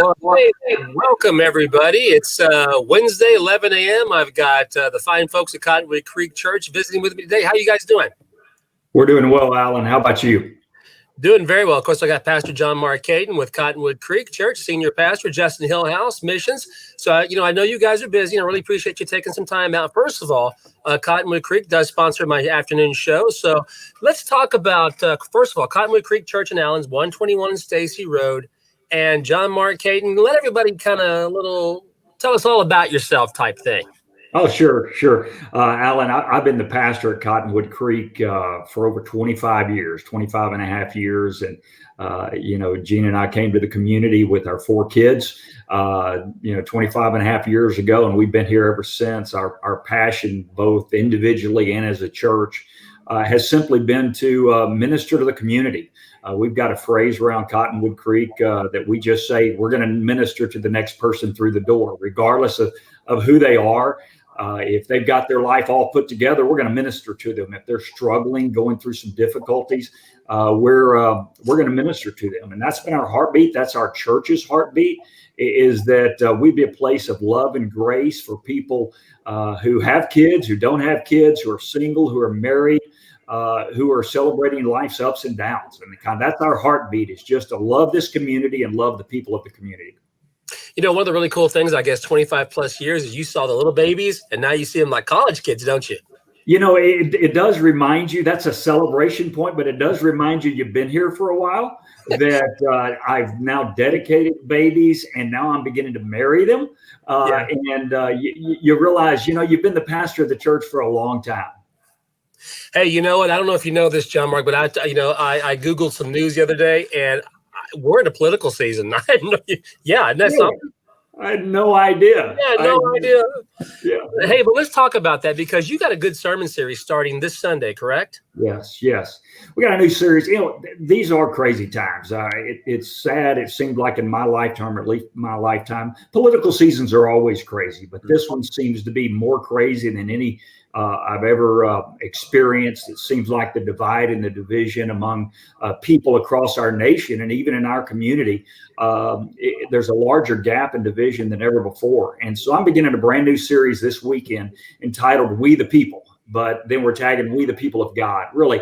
Well, hey, welcome everybody. It's Wednesday, 11 a.m. I've got the fine folks at Cottonwood Creek Church visiting with me today. How you guys doing? We're doing well, Alan. How about you? Doing very well. Of course, I got Pastor John Mark Caden with Cottonwood Creek Church, Senior Pastor, Justin Hill House Missions. So, I know you guys are busy, and I really appreciate you taking some time out. First of all, Cottonwood Creek does sponsor my afternoon show. So let's talk about, first of all, Cottonwood Creek Church in Allen's, 121 Stacy Road. And John Mark Caden, let everybody kind of tell us all about yourself type thing. Oh, sure. Alan, I've been the pastor at Cottonwood Creek for over 25 years, 25 and a half years. And, Gene and I came to the community with our 4 kids, 25 and a half years ago. And we've been here ever since. Our passion, both individually and as a church, has simply been to minister to the community. We've got a phrase around Cottonwood Creek that we just say, we're going to minister to the next person through the door, regardless of who they are. If they've got their life all put together, we're going to minister to them. If they're struggling, going through some difficulties, we're going to minister to them. And that's been our heartbeat. That's our church's heartbeat, is that we be a place of love and grace for people who have kids, who don't have kids, who are single, who are married, who are celebrating life's ups and downs. And that's our heartbeat, is just to love this community and love the people of the community. One of the really cool things, I guess, 25 plus years is you saw the little babies and now you see them like college kids, don't you? It does remind you, that's a celebration point, but it does remind you you've been here for a while, that I've now dedicated babies and now I'm beginning to marry them. And you realize, you've been the pastor of the church for a long time. Hey, you know what? I don't know if you know this, John Mark, but I Googled some news the other day and we're in a political season. I had no, isn't that something? I had no idea. Yeah, no idea. Yeah. Hey, but let's talk about that because you got a good sermon series starting this Sunday, correct? Yes. We got a new series. These are crazy times. It's sad. It seemed like in my lifetime, or at least my lifetime, political seasons are always crazy, but this one seems to be more crazy than any I've ever experienced. It seems like the divide and the division among people across our nation and even in our community, there's a larger gap and division than ever before. And so I'm beginning a brand new series this weekend entitled We the People, but then we're tagging We the People of God. Really,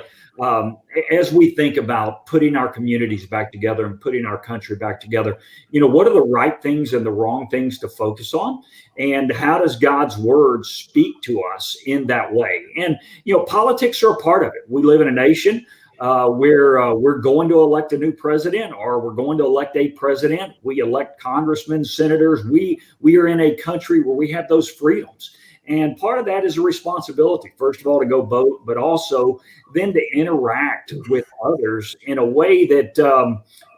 as we think about putting our communities back together and putting our country back together, what are the right things and the wrong things to focus on? And how does God's word speak to us in that way? And, politics are a part of it. We live in a nation where we're going to elect a new president, or we're going to elect a president. We elect congressmen, senators. We are in a country where we have those freedoms. And part of that is a responsibility, first of all, to go vote, but also then to interact with others in a way that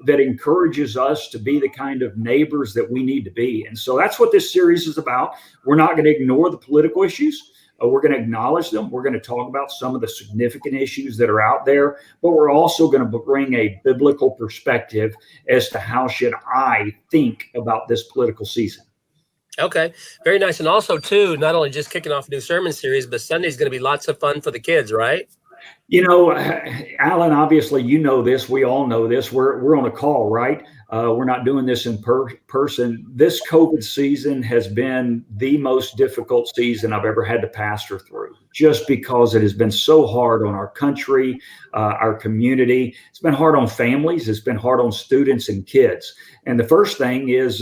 that encourages us to be the kind of neighbors that we need to be. And so that's what this series is about. We're not going to ignore the political issues. We're going to acknowledge them. We're going to talk about some of the significant issues that are out there, but we're also going to bring a biblical perspective as to how should I think about this political season. Okay, very nice. And also, too, not only just kicking off a new sermon series, but Sunday's going to be lots of fun for the kids, right? Alan, obviously, this. We all know this. We're on a call, right? We're not doing this in person. This COVID season has been the most difficult season I've ever had to pastor through, just because it has been so hard on our country, our community. It's been hard on families. It's been hard on students and kids. And the first thing is,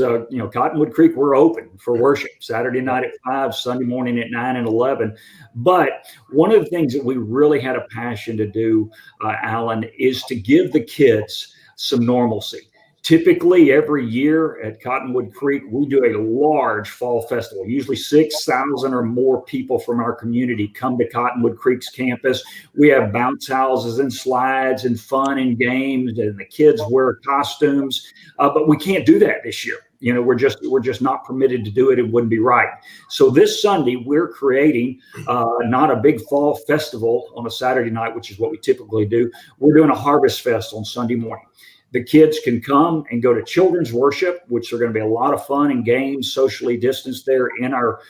Cottonwood Creek, we're open for worship Saturday night at 5, Sunday morning at 9 and 11. But one of the things that we really had a passion to do, Alan, is to give the kids some normalcy. Typically, every year at Cottonwood Creek, we do a large fall festival. Usually 6,000 or more people from our community come to Cottonwood Creek's campus. We have bounce houses and slides and fun and games, and the kids wear costumes. But we can't do that this year. We're just not permitted to do it. It wouldn't be right. So this Sunday, we're creating not a big fall festival on a Saturday night, which is what we typically do. We're doing a harvest fest on Sunday morning. The kids can come and go to children's worship, which are going to be a lot of fun and games, socially distanced there in our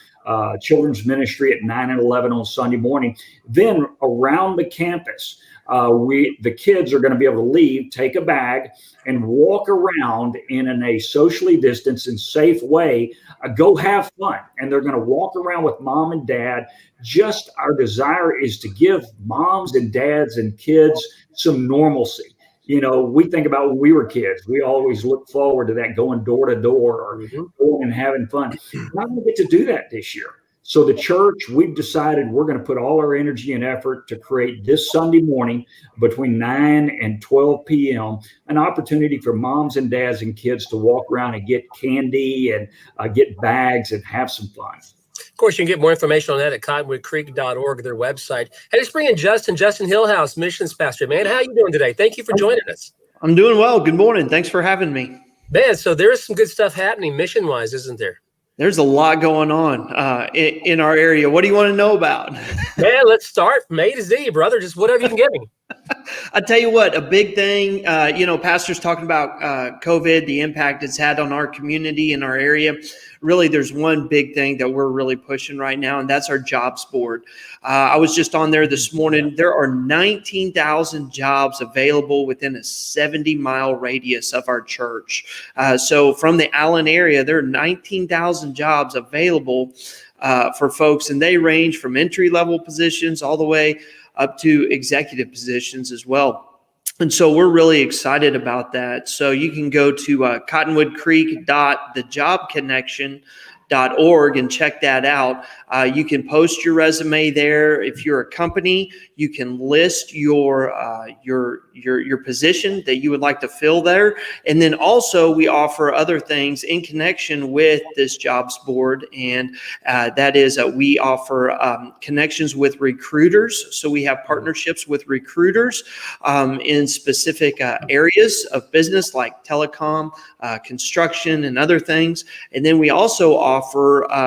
children's ministry at 9 and 11 on Sunday morning. Then around the campus, The kids are going to be able to leave, take a bag, and walk around in a socially distanced and safe way. Go have fun, and they're going to walk around with mom and dad. Just our desire is to give moms and dads and kids some normalcy. We think about when we were kids, we always look forward to that, going door to door or going and having fun. We're not going to get to do that this year. So the church, we've decided we're going to put all our energy and effort to create this Sunday morning between 9 and 12 p.m. an opportunity for moms and dads and kids to walk around and get candy and get bags and have some fun. Of course, you can get more information on that at cottonwoodcreek.org, their website. Hey, let's bring in Justin Hillhouse, missions pastor. Man, how you doing today? Thank you for joining us. I'm doing well. Good morning. Thanks for having me. Man, so there is some good stuff happening mission-wise, isn't there? There's a lot going on in our area. What do you want to know about? Man, let's start from A to Z, brother. Just whatever you can give me. I tell you what, a big thing, pastors talking about COVID, the impact it's had on our community and our area. Really, there's one big thing that we're really pushing right now, and that's our jobs board. I was just on there this morning. There are 19,000 jobs available within a 70-mile radius of our church. So from the Allen area, there are 19,000 jobs available for folks, and they range from entry-level positions all the way up to executive positions as well. And so we're really excited about that. So you can go to cottonwoodcreek.thejobconnection.org and check that out. You can post your resume there. If you're a company, you can list your position that you would like to fill there. And then also we offer other things in connection with this jobs board. And that is we offer connections with recruiters. So we have partnerships with recruiters in specific areas of business like telecom, construction, and other things. And then we also offer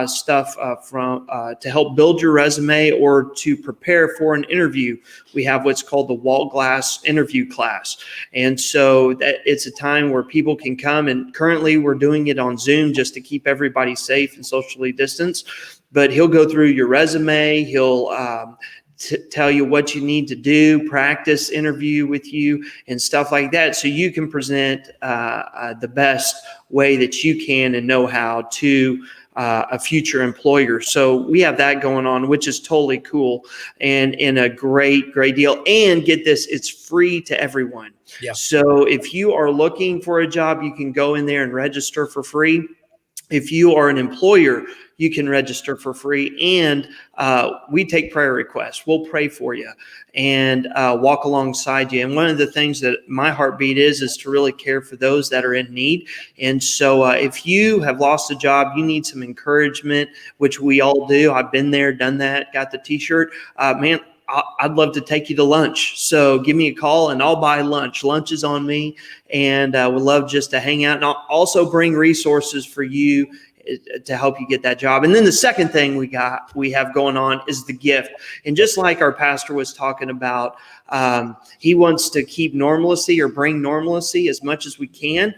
stuff to help build your resume or to prepare for an interview. We have what's called the Wall Glass interview class. And so that it's a time where people can come, and currently we're doing it on Zoom just to keep everybody safe and socially distanced. But he'll go through your resume. He'll tell you what you need to do, practice interview with you and stuff like that. So you can present the best way that you can and know how to a future employer. So we have that going on, which is totally cool and a great deal. And get this, it's free to everyone. Yeah. So if you are looking for a job, you can go in there and register for free. If you are an employer, you can register for free, and we take prayer requests. We'll pray for you and walk alongside you. And one of the things that my heartbeat is to really care for those that are in need. And so if you have lost a job, you need some encouragement, which we all do. I've been there, done that, got the t-shirt. Man, I'd love to take you to lunch. So give me a call and I'll buy lunch. Lunch is on me, and would love just to hang out. And I'll also bring resources for you to help you get that job. And then the second thing we have going on is the gift. And just like our pastor was talking about, he wants to keep normalcy or bring normalcy as much as we can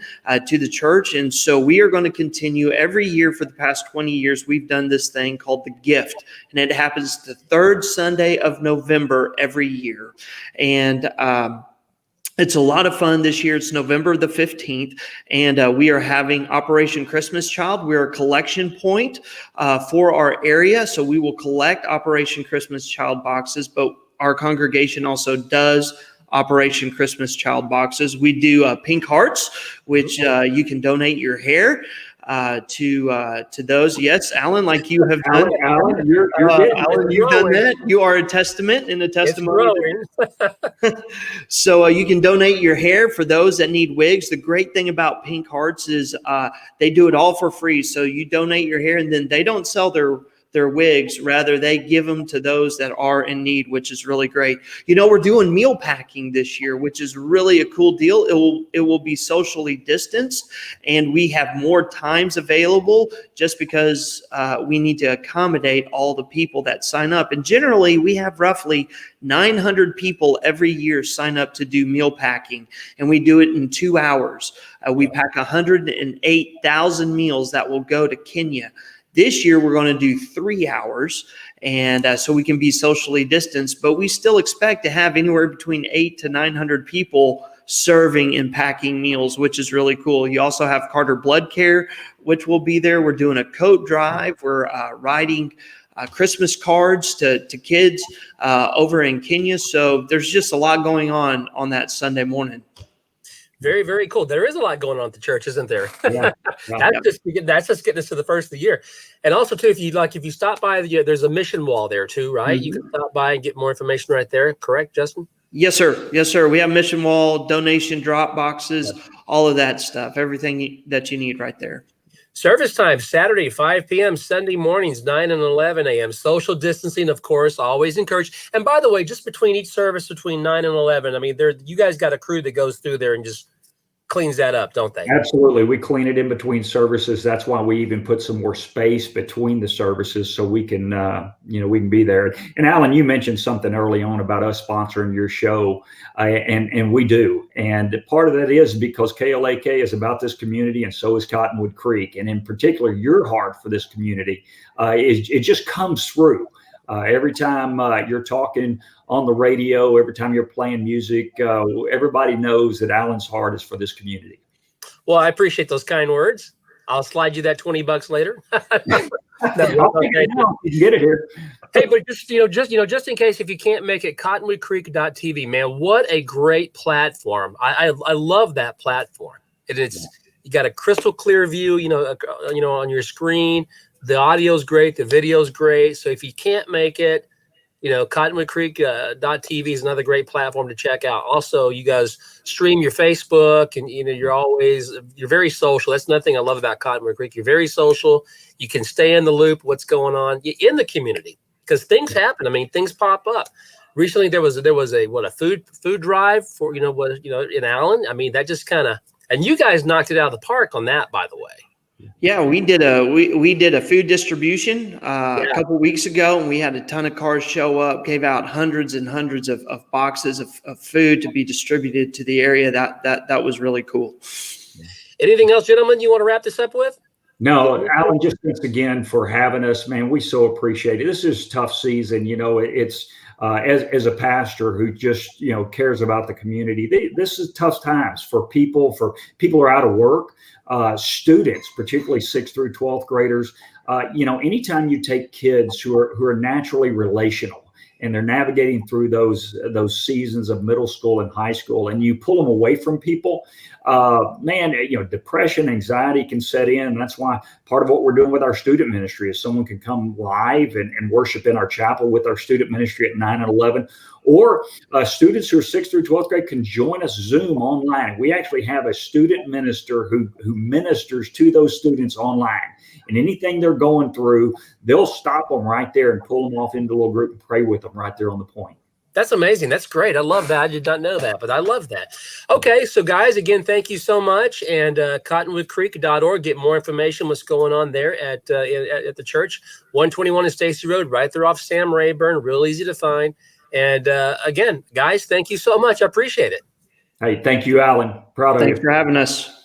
to the church. And so we are going to continue every year for the past 20 years. We've done this thing called the gift, and it happens the third Sunday of November every year. And it's a lot of fun this year. It's November the 15th, and we are having Operation Christmas Child. We're a collection point for our area, so we will collect Operation Christmas Child boxes, but our congregation also does Operation Christmas Child boxes. We do Pink Hearts, which you can donate your hair to those. Yes, Alan, like you have done. Alan, you've done that. You are a testament and a testimony. So you can donate your hair for those that need wigs. The great thing about Pink Hearts is they do it all for free. So you donate your hair, and then they don't sell their wigs. Rather, they give them to those that are in need, which is really great. You know, we're doing meal packing this year, which is really a cool deal. It will be socially distanced, and we have more times available just because we need to accommodate all the people that sign up. And generally, we have roughly 900 people every year sign up to do meal packing, and we do it in 2 hours. We pack 108,000 meals that will go to Kenya. This year, we're going to do 3 hours, and so we can be socially distanced, but we still expect to have anywhere between 800 to 900 people serving and packing meals, which is really cool. You also have Carter Blood Care, which will be there. We're doing a coat drive. We're writing Christmas cards to kids over in Kenya. So there's just a lot going on that Sunday morning. Very, very cool. There is a lot going on at the church, isn't there? Yeah. That's just getting us to the first of the year. And also, too, if you stop by, there's a mission wall there too, right? Mm-hmm. You can stop by and get more information right there. Correct, Justin? Yes, sir. Yes, sir. We have mission wall, donation drop boxes, all of that stuff, everything that you need right there. Service time, Saturday, 5 p.m., Sunday mornings, 9 and 11 a.m. Social distancing, of course, always encouraged. And by the way, just between each service, between 9 and 11, I mean, you guys got a crew that goes through there and just cleans that up, don't they? Absolutely. We clean it in between services. That's why we even put some more space between the services so we can, we can be there. And Alan, you mentioned something early on about us sponsoring your show, and we do. And part of that is because KLAK is about this community, and so is Cottonwood Creek. And in particular, your heart for this community, it just comes through. Every time you're talking on the radio, every time you're playing music, everybody knows that Alan's heart is for this community. Well, I appreciate those kind words. I'll slide you that $20 later. You get it here. Hey, but just in case if you can't make it, cottonwoodcreek.tv, man, what a great platform. I love that platform. You got a crystal clear view, on your screen. The audio's great, the video's great. So if you can't make it, cottonwoodcreek.tv is another great platform to check out. Also, you guys stream your Facebook, and you're very social. That's another thing I love about Cottonwood Creek. You're very social. You can stay in the loop what's going on in the community because things happen. I mean, things pop up. Recently, there was a food drive for in Allen. I mean, that just and you guys knocked it out of the park on that, by the way. Yeah, we did a food distribution a couple of weeks ago, and we had a ton of cars show up, gave out hundreds and hundreds of boxes of food to be distributed to the area. That was really cool. Anything else, gentlemen, you want to wrap this up with? No, Alan, just thanks again for having us, man. We so appreciate it. This is a tough season. It's as a pastor who just, cares about the community. This is tough times for people who are out of work, students, particularly 6th through 12th graders. Anytime you take kids who are naturally relational and they're navigating through those seasons of middle school and high school, and you pull them away from people, depression, anxiety can set in. And that's why part of what we're doing with our student ministry is someone can come live and worship in our chapel with our student ministry at 9 and 11. Or students who are 6th through 12th grade can join us Zoom online. We actually have a student minister who ministers to those students online. And anything they're going through, they'll stop them right there and pull them off into a little group and pray with them right there on the point. That's amazing. That's great. I love that. I did not know that, but I love that. Okay, so guys, again, thank you so much. And cottonwoodcreek.org, get more information what's going on there at the church. 121 in Stacy Road, right there off Sam Rayburn, real easy to find. And again, guys, thank you so much. I appreciate it. Hey, thank you, Alan. Proud of you. Thanks for having us.